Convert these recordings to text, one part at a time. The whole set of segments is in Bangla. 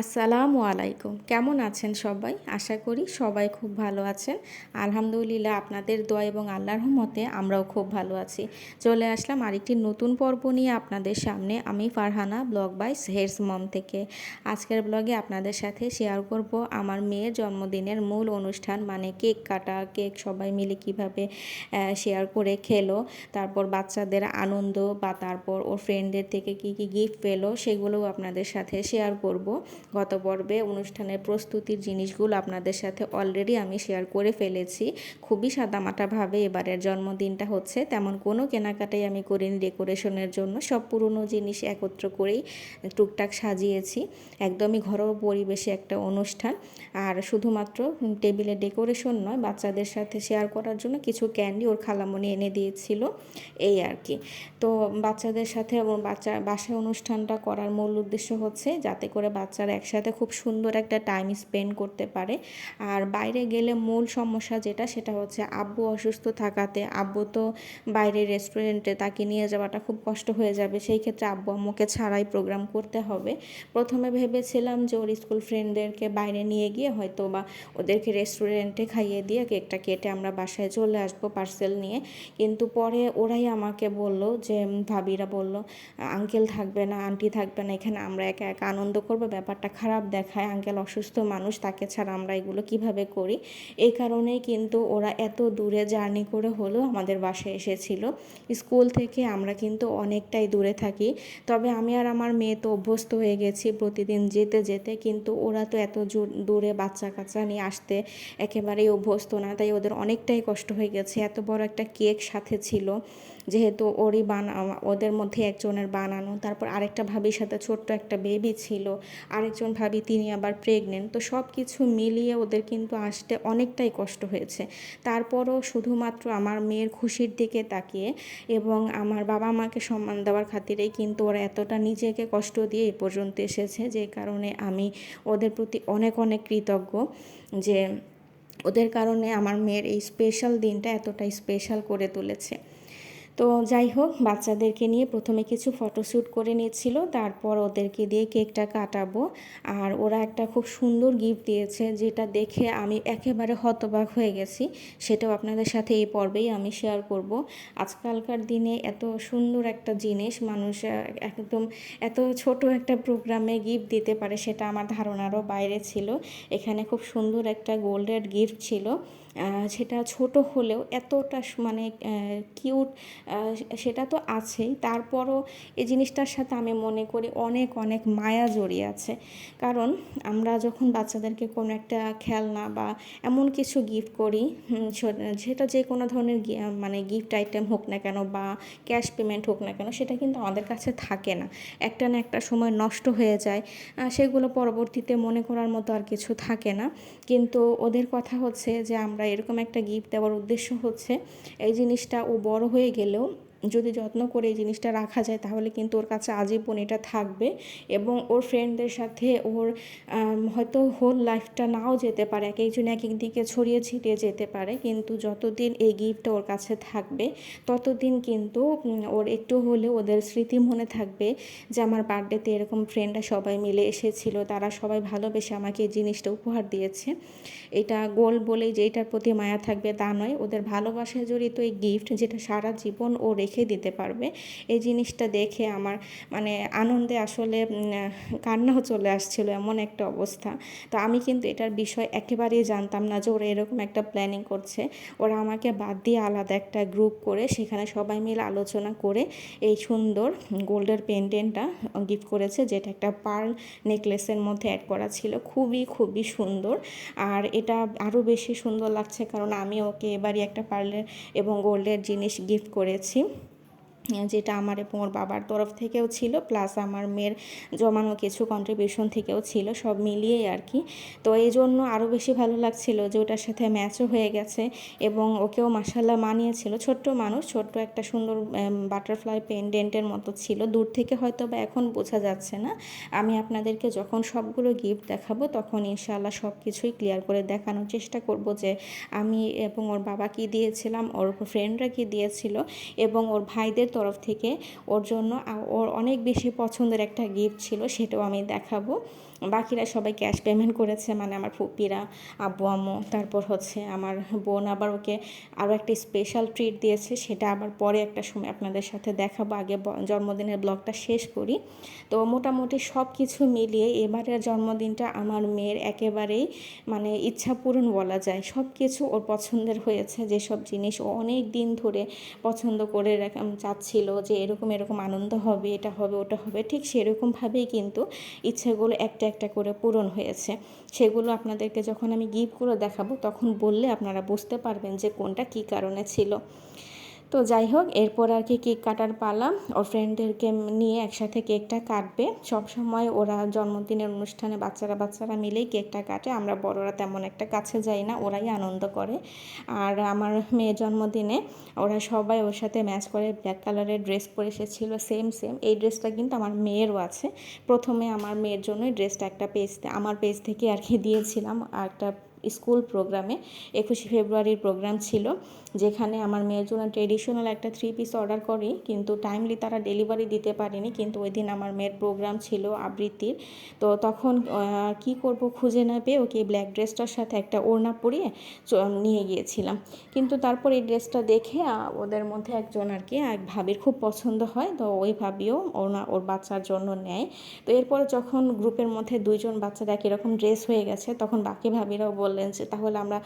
আসসালামু আলাইকুম। কেমন আছেন সবাই? আশা করি সবাই খুব ভালো আছেন। আলহামদুলিল্লাহ আপনাদের দোয়া এবং আল্লাহর রহমতে আমরাও খুব ভালো আছি। চলে আসলাম আরেকটি নতুন পর্ব নিয়ে আপনাদের সামনে। আমি ফারহানা ব্লগ বাই সেহেরস মম থেকে। আজকের ব্লগে আপনাদের সাথে শেয়ার করব আমার মেয়ের জন্মদিনের মূল অনুষ্ঠান, মানে কেক কাটা, কেক সবাই মিলে কিভাবে শেয়ার করে খেলো, তারপর বাচ্চাদের আনন্দ বা তারপর ওর ফ্রেন্ডদের থেকে কি কি গিফট পেলো সেগুলোও আপনাদের সাথে শেয়ার করব। গত পর্বে অনুষ্ঠানের প্রস্তুতির জিনিসগুলো আপনাদের সাথে অলরেডি আমি শেয়ার করে ফেলেছি। খুবই সাদামাটাভাবে এবারের জন্মদিনটা হচ্ছে, তেমন কোনো কেনাকাটাই আমি করিনি ডেকোরেশনের জন্য। সব পুরনো জিনিস একত্র করেই টুকটাক সাজিয়েছি। একদমই ঘরোয়া পরিবেশে একটা অনুষ্ঠান। আর শুধুমাত্র টেবিলে ডেকোরেশন নয়, বাচ্চাদের সাথে শেয়ার করার জন্য কিছু ক্যান্ডি ওর খালামণি এনে দিয়েছিল, এই আর কি। তো বাচ্চাদের সাথে বাসায় অনুষ্ঠানটা করার মূল উদ্দেশ্য হচ্ছে যাতে করে বাচ্চারা একসাথে খুব সুন্দর একটা টাইম স্পেন্ড করতে পারে। আর বাইরে গেলে মূল সমস্যা যেটা, সেটা হচ্ছে আব্বু অসুস্থ থাকাতে আব্বু তো বাইরে রেস্টুরেন্টে তাকে নিয়ে যাওয়াটা খুব কষ্ট হয়ে যাবে। সেই ক্ষেত্রে আব্বু আম্মুকে ছাড়াই প্রোগ্রাম করতে হবে। প্রথমে ভেবেছিলাম যে ওর স্কুল ফ্রেন্ডদেরকে বাইরে নিয়ে গিয়ে হয়তো বা ওদেরকে রেস্টুরেন্টে খাইয়ে দিয়ে কেকটা কেটে আমরা বাসায় চলে আসবো পার্সেল নিয়ে। কিন্তু পরে ওরাই আমাকে বলল যে ভাবিরা বলল, আঙ্কেল থাকবে না, আন্টি থাকবে না, এখানে আমরা একা একা আনন্দ করবো, ব্যাপারটা খারাপ দেখায়, আঙ্কেল অসুস্থ মানুষ, তাকে ছাড়া আমরা এগুলো কিভাবে করি। এই কারণেই কিন্তু ওরা এত দূরে জার্নি করে হলেও আমাদের বাসায় এসেছিল। স্কুল থেকে আমরা কিন্তু অনেকটাই দূরে থাকি, তবে আমি আর আমার মেয়ে তো অভ্যস্ত হয়ে গেছি প্রতিদিন যেতে যেতে, কিন্তু ওরা তো এত দূরে বাচ্চা কাচ্চা নিয়ে আসতে একেবারেই অভ্যস্ত না, তাই ওদের অনেকটাই কষ্ট হয়ে গেছে। এত বড় একটা কেক সাথে ছিল, যেহেতু ওরই ওদের মধ্যে একজনের বানানো, তারপর আরেকটা ভাবির সাথে ছোট্ট একটা বেবি ছিল, আরেকজন ভাবি তিনি আবার প্রেগনেন্ট, তো সব কিছু মিলিয়ে ওদের কিন্তু আসতে অনেকটাই কষ্ট হয়েছে। তারপরও শুধুমাত্র আমার মেয়ের খুশির দিকে তাকিয়ে এবং আমার বাবা মাকে সম্মান দেওয়ার খাতিরেই কিন্তু ওরা এতটা নিজেকে কষ্ট দিয়ে এই পর্যন্ত এসেছে, যে কারণে আমি ওদের প্রতি অনেক অনেক কৃতজ্ঞ যে ওদের কারণে আমার মেয়ের এই স্পেশাল দিনটা এতটাই স্পেশাল করে তুলেছে। তো যাই হোক, বাচ্চাদেরকে নিয়ে প্রথমে কিছু ফটোশ্যুট করে নিচ্ছিল, তারপর ওদেরকে দিয়ে কেকটা কাটাবো। আর ওরা একটা খুব সুন্দর গিফট দিয়েছে, যেটা দেখে আমি একেবারে হতবাক হয়ে গেছি। সেটাও আপনাদের সাথে এই পর্বেই আমি শেয়ার করব। আজকালকার দিনে এত সুন্দর একটা জিনিস মানুষ একদম এত ছোট একটা প্রোগ্রামে গিফট দিতে পারে, সেটা আমার ধারণারও বাইরে ছিল। এখানে খুব সুন্দর একটা গোল্ডের গিফট ছিল, সেটা ছোট হলেও এতটা মানে কিউট, সেটা তো আছেই। তারপরও এই জিনিসটার সাথে আমি মনে করি অনেক অনেক মায়া জড়িয়ে আছে। কারণ আমরা যখন বাচ্চাদেরকে কোনো একটা খেলনা বা এমন কিছু গিফট করি, সেটা যে কোনো ধরনের মানে গিফট আইটেম হোক না কেন বা ক্যাশ পেমেন্ট হোক না কেন, সেটা কিন্তু আমাদের কাছে থাকে না, একটা না একটা সময় নষ্ট হয়ে যায়, সেগুলো পরবর্তীতে মনে করার মতো আর কিছু থাকে না। কিন্তু ওদের কথা হচ্ছে যে আমরা এরকম একটা গিফট দেওয়ার উদ্দেশ্য হচ্ছে এই জিনিসটা ও বড় হয়ে গেলেও যদি যত্ন করে এই জিনিসটা রাখা যায়, তাহলে কিন্তু ওর কাছে আজীবন এটা থাকবে এবং ওর ফ্রেন্ডদের সাথে ওর হয়তো হোল লাইফটা নাও যেতে পারে, এক একজন এক এক দিকে ছড়িয়ে ছিটিয়ে যেতে পারে, কিন্তু যতদিন এই গিফটটা ওর কাছে থাকবে ততদিন কিন্তু ওর একটু হলেও ওদের স্মৃতি মনে থাকবে যে আমার বার্থডেতে এরকম ফ্রেন্ডরা সবাই মিলে এসেছিল, তারা সবাই ভালোবেসে আমাকে এই জিনিসটা উপহার দিয়েছে। এটা গোল বলেই যে এটার প্রতি মায়া থাকবে তা নয়, ওদের ভালোবাসায় জড়িত এই গিফট, যেটা সারা জীবন ও রেখে দিতে পারবে। এই জিনিসটা দেখে আমার মানে আনন্দে আসলে কান্নাও চলে আসছিল, এমন একটা অবস্থা। তো আমি কিন্তু এটার বিষয় একেবারেই জানতাম না যে ওরা এরকম একটা প্ল্যানিং করছে। ওরা আমাকে বাদ দিয়ে আলাদা একটা গ্রুপ করে সেখানে সবাই মিলে আলোচনা করে এই সুন্দর গোল্ডের পেন্ডেন্টটা গিফট করেছে, যেটা একটা পার্ল নেকলেসের মধ্যে অ্যাড করা ছিল। খুবই খুবই সুন্দর। আর এটা আরও বেশি সুন্দর লাগছে কারণ আমি ওকে এবারই একটা পার্লের এবং গোল্ডের জিনিস গিফট করেছি, যেটা আমার এবং ওর বাবার তরফ থেকেও ছিল, প্লাস আমার মেয়ের জমানো কিছু কন্ট্রিবিউশন থেকেও ছিল, সব মিলিয়েই আর কি। তো এই জন্য আরও বেশি ভালো লাগছিল যে ওটার সাথে ম্যাচও হয়ে গেছে এবং ওকেও মাশাল্লাহ মানিয়েছিল। ছোট্ট মানুষ, ছোট্ট একটা সুন্দর বাটারফ্লাই পেন্ডেন্টের মতো ছিল, দূর থেকে হয়তো বা এখন বোঝা যাচ্ছে না। আমি আপনাদেরকে যখন সবগুলো গিফট দেখাবো তখন ইনশাআল্লাহ সব কিছুই ক্লিয়ার করে দেখানোর চেষ্টা করব যে আমি এবং ওর বাবা কী দিয়েছিলাম, ওর ফ্রেন্ডরা কী দিয়েছিল, এবং ওর ভাইদের তরফ থেকে ওর জন্য ওর অনেক বেশি পছন্দের একটা গিফট ছিল, সেটাও আমি দেখাবো। বাকিরা সবাই ক্যাশ পেমেন্ট করেছে, মানে আমার ফুপিরা, আব্বু আম্মু, তারপর হচ্ছে আমার বোন আবার ওকে আরও একটা স্পেশাল ট্রিট দিয়েছে, সেটা আবার পরে একটা সময় আপনাদের সাথে দেখাবো। আগে জন্মদিনের ব্লগটা শেষ করি। তো মোটামুটি সব কিছু মিলিয়ে এবারের জন্মদিনটা আমার মেয়ের একেবারেই মানে ইচ্ছা পূরণ বলা যায়। সব কিছু ওর পছন্দের হয়েছে, যেসব জিনিস ও অনেক দিন ধরে পছন্দ করে চাচ্ছিল যে এরকম এরকম আনন্দ হবে, এটা হবে, ওটা হবে, ঠিক সেরকমভাবেই কিন্তু ইচ্ছেগুলো একটা একটা করে পূরণ হয়েছে। সেগুলো আপনাদেরকে যখন আমি গিফটগুলো দেখাবো তখন বললে আপনারা বুঝতে পারবেন যে কোনটা কী কারণে ছিল। তো যাই হোক, এরপর আর কি কেক কাটার পালা। ওর ফ্রেন্ডদেরকে নিয়ে একসাথে কেকটা কাটবে। সবসময় ওরা জন্মদিনের অনুষ্ঠানে বাচ্চারা মিলেই কেকটা কাটে, আমরা বড়রা তেমন একটা কাছে যাই না, ওরাই আনন্দ করে। আর আমার মেয়ের জন্মদিনে ওরা সবাই ওর সাথে ম্যাচ করে ব্ল্যাক কালারের ড্রেস পরে এসেছিল, সেম এই ড্রেসটা কিন্তু আমার মেয়েরও আছে। প্রথমে আমার মেয়ের জন্যই ড্রেসটা একটা আমার পেজ থেকে আর কি দিয়েছিলাম, একটা স্কুল প্রোগ্রামে 21শে ফেব্রুয়ারির প্রোগ্রাম ছিল, যেখানে আমার মেয়ের জন্য ট্রেডিশনাল একটা 3 পিস অর্ডার করি, কিন্তু টাইমলি তারা ডেলিভারি দিতে পারেনি। কিন্তু ওই দিন আমার মেয়ের প্রোগ্রাম ছিল আবৃত্তির। তো তখন কি করব খুঁজে না পেয়ে ওকে ব্ল্যাক ড্রেসটার সাথে একটা ওড়না পরিয়ে নিয়ে গিয়েছিলাম। কিন্তু তারপর এই ড্রেসটা দেখে ওদের মধ্যে একজন আর কি এক ভাবির খুব পছন্দ হয়, তো ওই ভাবিও ওর বাচ্চার জন্য নেয়। তো এরপরে যখন গ্রুপের মধ্যে 2জন বাচ্চার একই রকম ড্রেস হয়ে গেছে, তখন বাকি ভাবিরাও বললেন যে তাহলে আমরা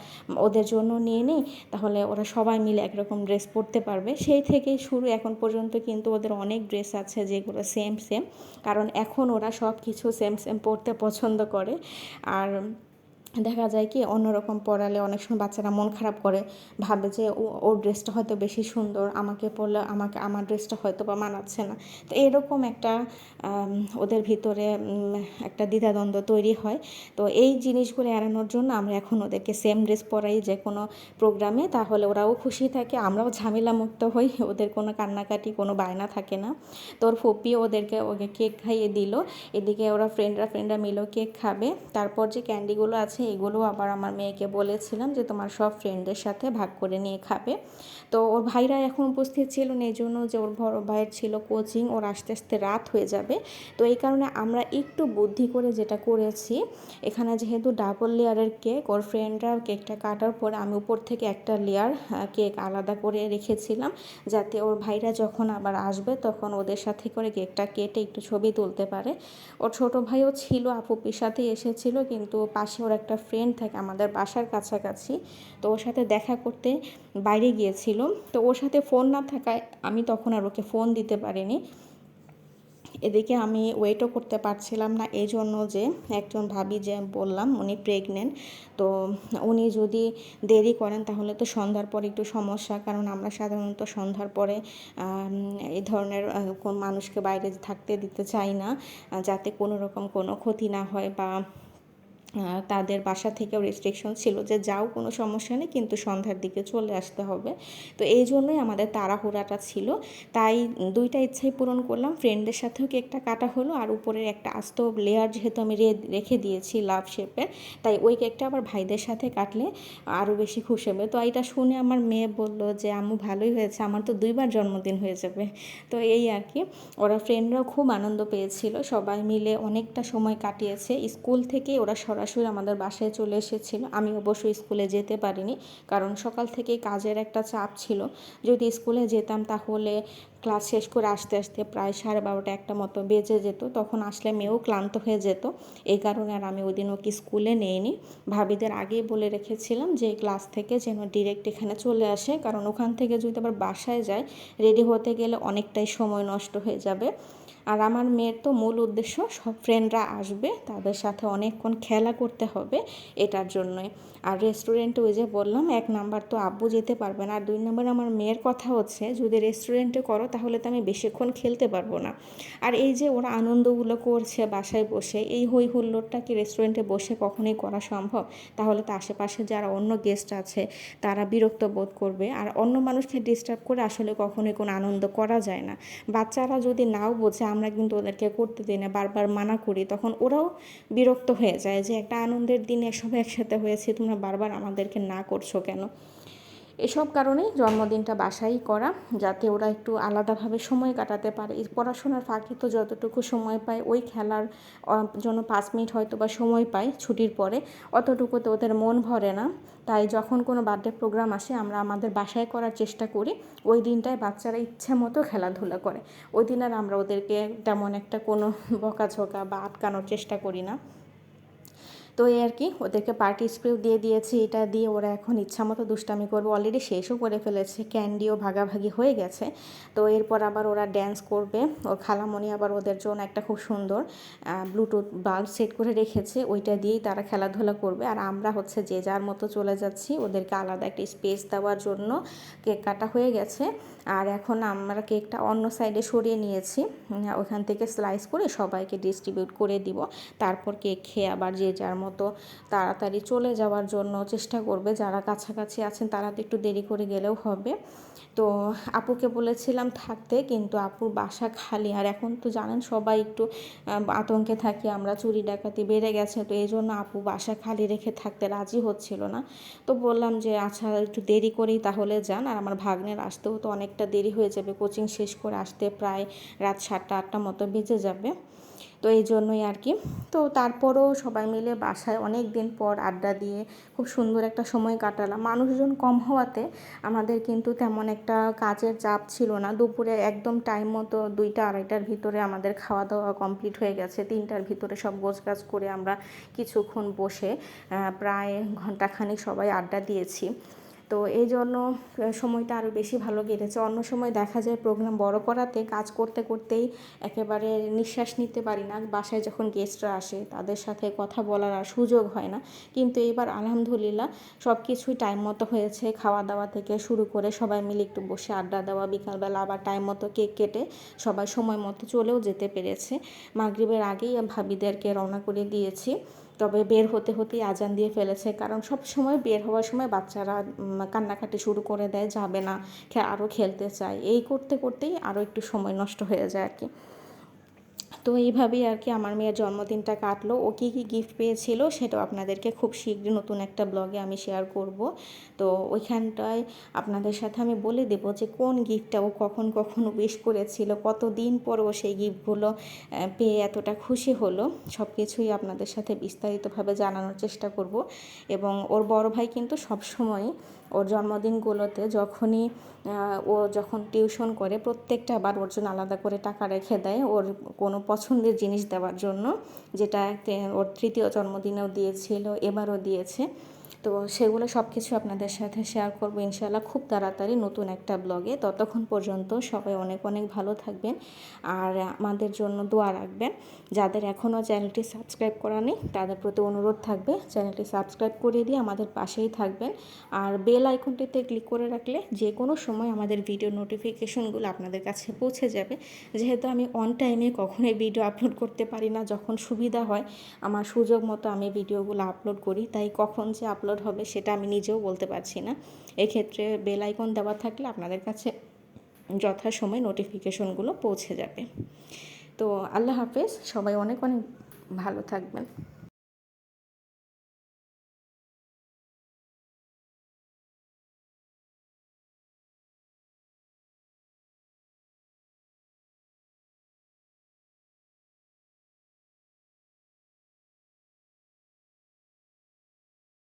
ওদের জন্য নিয়ে নিই, তাহলে ওরা সবাই মিলে একরকম ড্রেস পরতে পারবে। সেই থেকেই শুরু, এখন পর্যন্ত কিন্তু ওদের অনেক ড্রেস আছে যেগুলো সেম, কারণ এখন ওরা সব কিছু সেম পরতে পছন্দ করে। আর দেখা যায় কি অন্যরকম পরালে অনেক সময় বাচ্চারা মন খারাপ করে, ভাবে যে ওর ড্রেসটা হয়তো বেশি সুন্দর, আমাকে পরলে আমার ড্রেসটা হয়তো বা মানাচ্ছে না। তো এরকম একটা ওদের ভিতরে একটা দ্বিধাদ্বন্দ্ব তৈরি হয়। তো এই জিনিসগুলো এড়ানোর জন্য আমরা এখন ওদেরকে সেম ড্রেস পরাই যে কোনো প্রোগ্রামে, তাহলে ওরাও খুশি থাকে, আমরাও ঝামেলামুক্ত হই, ওদের কোনো কান্নাকাটি কোনো বায়না থাকে না। তো ওর ফুপি ওকে কেক খাইয়ে দিল, এদিকে ওরা ফ্রেন্ডরা মিলেও কেক খাবে। তারপর যে ক্যান্ডিগুলো আছে এগুলো আবার আমার মেয়েকে বলেছিলাম যে তোমার সব ফ্রেন্ডদের সাথে ভাগ করে নিয়ে খাবে। তো ওর ভাইরা এখন উপস্থিত ছিল না, এই জন্য যে ওর বড় ভাইয়ের ছিল কোচিং, ওর আস্তে আস্তে রাত হয়ে যাবে। তো এই কারণে আমরা একটু বুদ্ধি করে যেটা করেছি, এখানে যেহেতু ডাবল লেয়ারের কেক, ওর ফ্রেন্ডরা কেকটা কাটার পরে আমি উপর থেকে একটা লেয়ার কেক আলাদা করে রেখেছিলাম, যাতে ওর ভাইরা যখন আবার আসবে তখন ওদের সাথে করে কেকটা কেটে একটু ছবি তুলতে পারে। ওর ছোটো ভাইও ছিল, আপুপির সাথে এসেছিল, কিন্তু পাশে ওর একটা ফ্রেন্ড থাকে আমাদের বাসার কাছাকাছি, তো ওর সাথে দেখা করতে বাইরে গিয়েছিল। তো ওর সাথে ফোন না থাকায় আমি তখন আর ওকে ফোন দিতে পারিনি। এদিকে আমি ওয়েটও করতে পারছিলাম না, এই জন্য যে একজন ভাবি যে বললাম উনি প্রেগনেন্ট, তো উনি যদি দেরি করেন তাহলে তো সন্ধ্যার পরে একটু সমস্যা, কারণ আমরা সাধারণত সন্ধ্যার পরে এই ধরনের মানুষকে বাইরে থাকতে দিতে চাই না, যাতে কোনো রকম কোনো ক্ষতি না হয়, বা তাদের বাসা থেকেও রেস্ট্রিকশন ছিল যে যাও কোনো সমস্যা নেই, কিন্তু সন্ধ্যার দিকে চলে আসতে হবে। তো এই জন্যই আমাদের তাড়াহুড়াটা ছিল। তাই দুইটা ইচ্ছাই পূরণ করলাম, ফ্রেন্ডদের সাথেও কেকটা কাটা হলো, আর উপরের একটা আস্ত লেয়ার যেহেতু আমি রেখে দিয়েছি লাভ শেপের, তাই ওই কেকটা আবার ভাইদের সাথে কাটলে আরও বেশি খুশি হবে। তো এটা শুনে আমার মেয়ে বলল যে আম্মু ভালোই হয়েছে, আমার তো 2বার জন্মদিন হয়ে যাবে। তো এই আর কি, ওরা ফ্রেন্ডরাও খুব আনন্দ পেয়েছিল, সবাই মিলে অনেকটা সময় কাটিয়েছে। স্কুল থেকে ওরা সরাসরি আমাদের বাসায় চলে এসেছিল, আমি অবশ্যই স্কুলে যেতে পারিনি, কারণ সকাল থেকেই কাজের একটা চাপ ছিল। যদি স্কুলে যেতাম তাহলে ক্লাস শেষ করে আসতে আসতে প্রায় 12:30 একটা মতো বেজে যেত, তখন আসলে মেয়েও ক্লান্ত হয়ে যেত। এই কারণে আর আমি ওই দিন ওকে স্কুলে নেইনি। ভাবিদের আগেই বলে রেখেছিলাম যে ক্লাস থেকে যেন ডিরেক্ট এখানে চলে আসে, কারণ ওখান থেকে যদি আবার বাসায় যায় রেডি হতে গেলে অনেকটাই সময় নষ্ট হয়ে যাবে। আর আমার মেয়ের তো মূল উদ্দেশ্য সব ফ্রেন্ডরা আসবে, তাদের সাথে অনেকক্ষণ খেলা করতে হবে, এটার জন্যই। আর রেস্টুরেন্টে ওই যে বললাম 1 নাম্বার তো আব্বু যেতে পারবে না, আর 2 নাম্বার আমার মেয়ের কথা হচ্ছে যদি রেস্টুরেন্টে করো তাহলে তো আমি বেশিক্ষণ খেলতে পারবো না। আর এই যে ওরা আনন্দগুলো করছে বাসায় বসে, এই হই হুল্লোড়টা কি রেস্টুরেন্টে বসে কখনোই করা সম্ভব? তাহলে তো আশেপাশে যারা অন্য গেস্ট আছে তারা বিরক্ত বোধ করবে, আর অন্য মানুষকে ডিস্টার্ব করে আসলে কখনোই কোনো আনন্দ করা যায় না। বাচ্চারা যদি নাও বোঝে, আমরা কিন্তু ওদেরকে করতে দিই না, বারবার মানা করি, তখন ওরাও বিরক্ত হয়ে যায় যে একটা আনন্দের দিনে সবাই একসাথে হয়েছে, তোমরা বারবার আমাদেরকে না করছো কেন। এসব কারণেই জন্মদিনটা বাসায় করা, যাতে ওরা একটু আলাদাভাবে সময় কাটাতে পারে। এই পড়াশোনার ফাঁকে তো যতটুকু সময় পায় ওই খেলার জন্য 5 মিনিট হয়তো বা সময় পায় ছুটির পরে, অতটুকুতে ওদের মন ভরে না। তাই যখন কোনো বার্থডে প্রোগ্রাম আসে আমরা আমাদের বাসায় করার চেষ্টা করি। ওই দিনটায় বাচ্চারা ইচ্ছে মতো খেলাধুলা করে। ওই দিন আর আমরা ওদেরকে তেমন একটা কোনো বকাঝকা বা আটকানোর চেষ্টা করি না। তো এই আর কি, ওদেরকে পার্টি স্প্রেও দিয়ে দিয়েছি, এটা দিয়ে ওরা এখন ইচ্ছা মতো দুষ্টামি করবে। অলরেডি শেষও করে ফেলেছে, ক্যান্ডিও ভাগাভাগি হয়ে গেছে। তো এরপর আবার ওরা ড্যান্স করবে। ওর খালামণি আবার ওদের জন্য একটা খুব সুন্দর ব্লুটুথ বাল্ব সেট করে রেখেছে, ওইটা দিয়েই তারা খেলাধুলা করবে। আর আমরা হচ্ছে যে যার মতো চলে যাচ্ছি, ওদেরকে আলাদা একটা স্পেস দেওয়ার জন্য কেক কাটা হয়ে গেছে। আর এখন আমরা কেকটা অন্য সাইডে সরিয়ে নিয়েছি, ওখান থেকে স্লাইস করে সবাইকে ডিস্ট্রিবিউট করে দিব। তারপর কেক খেয়ে আবার যে যার মতো তাড়াতাড়ি চলে যাওয়ার জন্য চেষ্টা করবে। যারা কাছাকাছি আছেন তারা তো একটু দেরি করে গেলেও হবে। তো আপুকে বলেছিলাম থাকতে, কিন্তু আপুর বাসা খালি। আর এখন তো জানেন সবাই একটু আতঙ্কে থাকি আমরা, চুরি ডাকাতি বেড়ে গেছে। তো এই জন্য আপু বাসা খালি রেখে থাকতে রাজি হচ্ছিল না। তো বললাম যে আচ্ছা একটু দেরি করেই তাহলে যান। আর আমার ভাগ্নের আসতেও তো অনেকটা দেরি হয়ে যাবে, কোচিং শেষ করে আসতে প্রায় রাত 7টা-8টা মতো বেজে যাবে। তো এই জন্যই আর কি। তো তারপরও সবাই মিলে বাসায় অনেক দিন পর আড্ডা দিয়ে খুব সুন্দর একটা সময় কাটালাম। মানুষজন কম হওয়াতে আমাদের কিন্তু তেমন একটা কাজের চাপ ছিল না। দুপুরে একদম টাইম মতো 2টা-2:30টার ভিতরে আমাদের খাওয়া দাওয়া কমপ্লিট হয়ে গেছে। 3টার ভিতরে সব গোছগাছ করে আমরা কিছুক্ষণ বসে প্রায় ঘন্টাখানিক সবাই আড্ডা দিয়েছি। তো এই জন্য সময়টা আরও বেশি ভালো কেটেছে। অন্য সময় দেখা যায় প্রোগ্রাম বড় করাতে কাজ করতে করতেই একেবারে নিঃশ্বাস নিতে পারি না। বাসায় যখন গেস্টরা আসে তাদের সাথে কথা বলার আর সুযোগ হয় না। কিন্তু এবার আলহামদুলিল্লাহ সব কিছুই টাইম মতো হয়েছে। খাওয়া দাওয়া থেকে শুরু করে সবাই মিলে একটু বসে আড্ডা দেওয়া, বিকালবেলা আবার টাইম মতো কেক কেটে সবাই সময় মতো চলেও যেতে পেরেছে। মাগরিবের আগেই ভাবিদেরকে রওনা করে দিয়েছি। তবে বের হতে হতেই আজান দিয়ে ফেলেছে, কারণ সব সময় বের হওয়ার সময় বাচ্চারা কান্নাকাটি শুরু করে দেয়, যাবে না, আরও খেলতে চায়। এই করতে করতেই আরও একটু সময় নষ্ট হয়ে যায় আর কি। তো এইভাবেই আর কি আমার মেয়ের জন্মদিনটা কাটলো। ও কী কী গিফট পেয়েছিল সেটাও আপনাদেরকে খুব শীঘ্রই নতুন একটা ব্লগে আমি শেয়ার করব। তো ওইখানটায় আপনাদের সাথে আমি বলে দেবো যে কোন গিফটটা ও কখন কখন উইশ করেছিল, কতদিন পর ও সেই গিফটগুলো পেয়ে এতটা খুশি হলো। সব কিছুই আপনাদের সাথে বিস্তারিতভাবে জানানোর চেষ্টা করব। এবং ওর বড় ভাই কিন্তু সবসময় ওর জন্মদিনগুলোতে ও যখন টিউশন করে প্রত্যেকটা বার ওর জন্য আলাদা করে টাকা রেখে দেয় ওর কোনো পছন্দের জিনিস দেওয়ার জন্য, যেটা ওর 3য় জন্মদিনেও দিয়েছিল, এবারও দিয়েছে। তো সেগুলো সব কিছু আপনাদের সাথে শেয়ার করবো ইনশাআল্লাহ খুব তাড়াতাড়ি নতুন একটা ব্লগে। ততক্ষণ পর্যন্ত সবাই অনেক অনেক ভালো থাকবেন আর আমাদের জন্য দোয়া রাখবেন। যাদের এখনও চ্যানেলটি সাবস্ক্রাইব করা নেই তাদের প্রতি অনুরোধ থাকবে চ্যানেলটি সাবস্ক্রাইব করে দিয়ে আমাদের পাশেই থাকবেন। আর বেল আইকনটিতে ক্লিক করে রাখলে যে কোনো সময় আমাদের ভিডিও নোটিফিকেশনগুলো আপনাদের কাছে পৌঁছে যাবে। যেহেতু আমি অন টাইমে কখনোই ভিডিও আপলোড করতে পারি না, যখন সুবিধা হয় আমার সুযোগ মতো আমি ভিডিওগুলো আপলোড করি, তাই কখন যে আপলোড হবে সেটা আমি নিজেও বলতে পারছি না। এক্ষেত্রে বেল আইকন দেওয়া থাকলে আপনাদের কাছে যথাসময়ে নোটিফিকেশনগুলো পৌঁছে যাবে। তো আল্লাহ হাফেজ, সবাই অনেক অনেক ভালো থাকবেন।